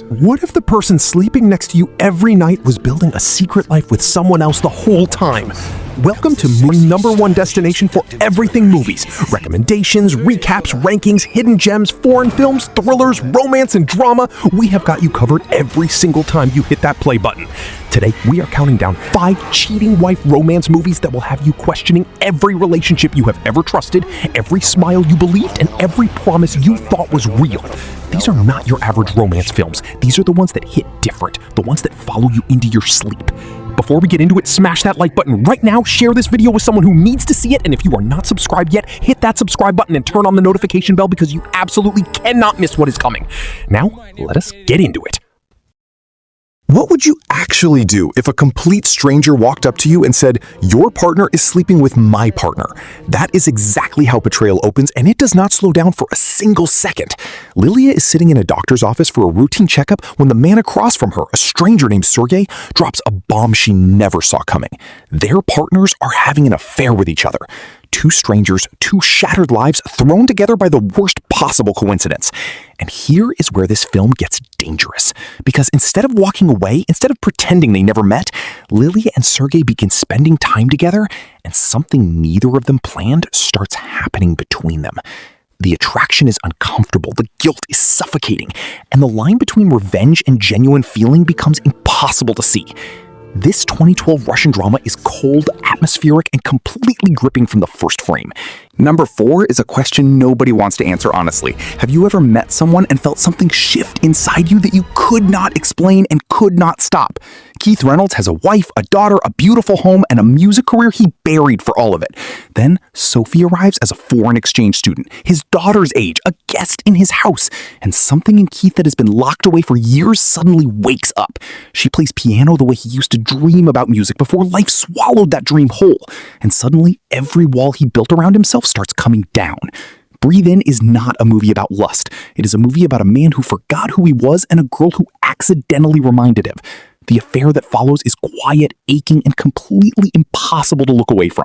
What if the person sleeping next to you every night was building a secret life with someone else the whole time? Welcome to my #1 destination for everything movies. Recommendations, recaps, rankings, hidden gems, foreign films, thrillers, romance, and drama. We have got you covered every single time you hit that play button. Today, we are counting down 5 cheating wife romance movies that will have you questioning every relationship you have ever trusted, every smile you believed, and every promise you thought was real. These are not your average romance films. These are the ones that hit different, the ones that follow you into your sleep. Before we get into it, smash that like button right now, share this video with someone who needs to see it, and if you are not subscribed yet, hit that subscribe button and turn on the notification bell because you absolutely cannot miss what is coming. Now, let us get into it. What would you actually do if a complete stranger walked up to you and said, "Your partner is sleeping with my partner"? That is exactly how Betrayal opens, and it does not slow down for a single second. Lilia is sitting in a doctor's office for a routine checkup when the man across from her, a stranger named Sergey, drops a bomb she never saw coming. Their partners are having an affair with each other. 2 strangers, 2 shattered lives thrown together by the worst possible coincidence. And here is where this film gets dangerous. Because instead of walking away, instead of pretending they never met, Lilia and Sergey begin spending time together, and something neither of them planned starts happening between them. The attraction is uncomfortable, the guilt is suffocating, and the line between revenge and genuine feeling becomes impossible to see. This 2012 Russian drama is cold, atmospheric, and completely gripping from the first frame. Number 4 is a question nobody wants to answer honestly. Have you ever met someone and felt something shift inside you that you could not explain and could not stop? Keith Reynolds has a wife, a daughter, a beautiful home, and a music career he buried for all of it. Then Sophie arrives as a foreign exchange student, his daughter's age, a guest in his house, and something in Keith that has been locked away for years suddenly wakes up. She plays piano the way he used to dream about music before life swallowed that dream whole, and suddenly every wall he built around himself starts coming down. Breathe In is not a movie about lust. It is a movie about a man who forgot who he was and a girl who accidentally reminded him. The affair that follows is quiet, aching, and completely impossible to look away from.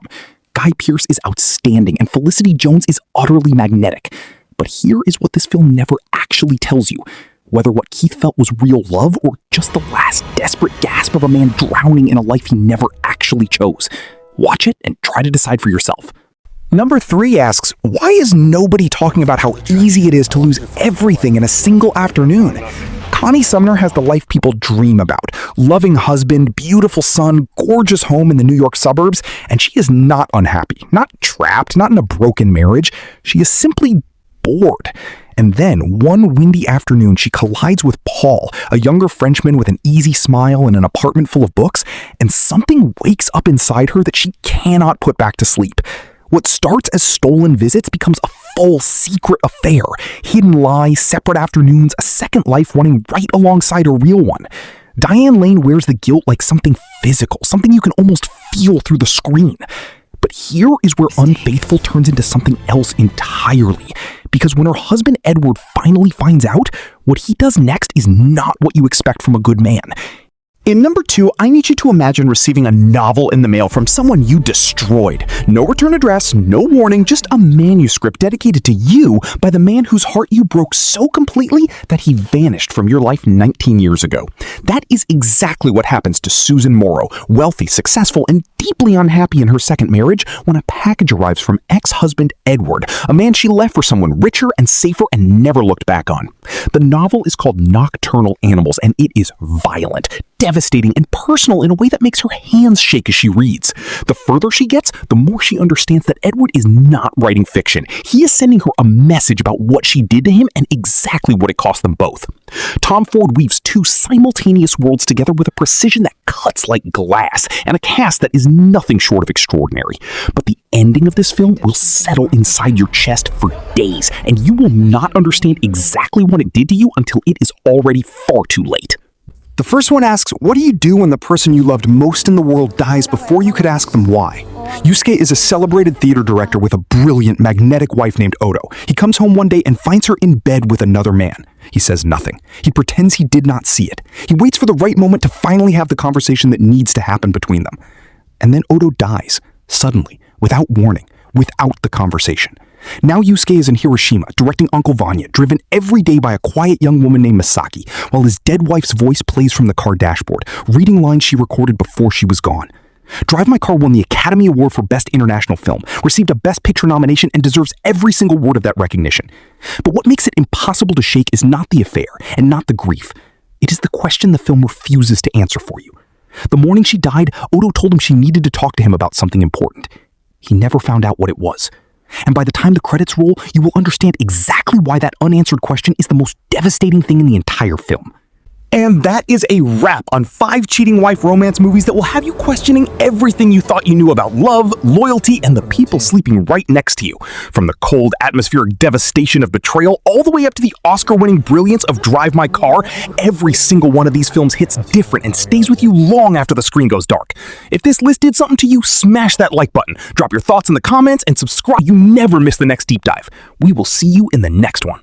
Guy Pearce is outstanding, and Felicity Jones is utterly magnetic. But here is what this film never actually tells you. Whether what Keith felt was real love or just the last desperate gasp of a man drowning in a life he never actually chose. Watch it and try to decide for yourself. Number 3 asks, why is nobody talking about how easy it is to lose everything in a single afternoon? Connie Sumner has the life people dream about. Loving husband, beautiful son, gorgeous home in the New York suburbs, and she is not unhappy, not trapped, not in a broken marriage. She is simply bored. And then, one windy afternoon, she collides with Paul, a younger Frenchman with an easy smile and an apartment full of books, and something wakes up inside her that she cannot put back to sleep. What starts as stolen visits becomes a full secret affair. Hidden lies, separate afternoons, a second life running right alongside a real one. Diane Lane wears the guilt like something physical, something you can almost feel through the screen. But here is where Unfaithful turns into something else entirely. Because when her husband Edward finally finds out, what he does next is not what you expect from a good man. In number 2, I need you to imagine receiving a novel in the mail from someone you destroyed. No return address, no warning, just a manuscript dedicated to you by the man whose heart you broke so completely that he vanished from your life 19 years ago. That is exactly what happens to Susan Morrow, wealthy, successful, and deeply unhappy in her second marriage when a package arrives from ex-husband Edward, a man she left for someone richer and safer and never looked back on. The novel is called Nocturnal Animals, and it is violent, devastating, and personal in a way that makes her hands shake as she reads. The further she gets, the more she understands that Edward is not writing fiction. He is sending her a message about what she did to him and exactly what it cost them both. Tom Ford weaves 2 simultaneous worlds together with a precision that cuts like glass and a cast that is nothing short of extraordinary. But the ending of this film will settle inside your chest for days, and you will not understand exactly what it did to you until it is already far too late. The first one asks, what do you do when the person you loved most in the world dies before you could ask them why? Yusuke is a celebrated theater director with a brilliant, magnetic wife named Odo. He comes home one day and finds her in bed with another man. He says nothing. He pretends he did not see it. He waits for the right moment to finally have the conversation that needs to happen between them. And then Odo dies, suddenly, without warning, without the conversation. Now Yusuke is in Hiroshima, directing Uncle Vanya, driven every day by a quiet young woman named Misaki, while his dead wife's voice plays from the car dashboard, reading lines she recorded before she was gone. Drive My Car won the Academy Award for Best International Film, received a Best Picture nomination, and deserves every single word of that recognition. But what makes it impossible to shake is not the affair, and not the grief. It is the question the film refuses to answer for you. The morning she died, Odo told him she needed to talk to him about something important. He never found out what it was. And by the time the credits roll, you will understand exactly why that unanswered question is the most devastating thing in the entire film. And that is a wrap on 5 cheating wife romance movies that will have you questioning everything you thought you knew about love, loyalty, and the people sleeping right next to you. From the cold, atmospheric devastation of Betrayal all the way up to the Oscar-winning brilliance of Drive My Car, every single one of these films hits different and stays with you long after the screen goes dark. If this list did something to you, smash that like button, drop your thoughts in the comments, and subscribe so you never miss the next deep dive. We will see you in the next one.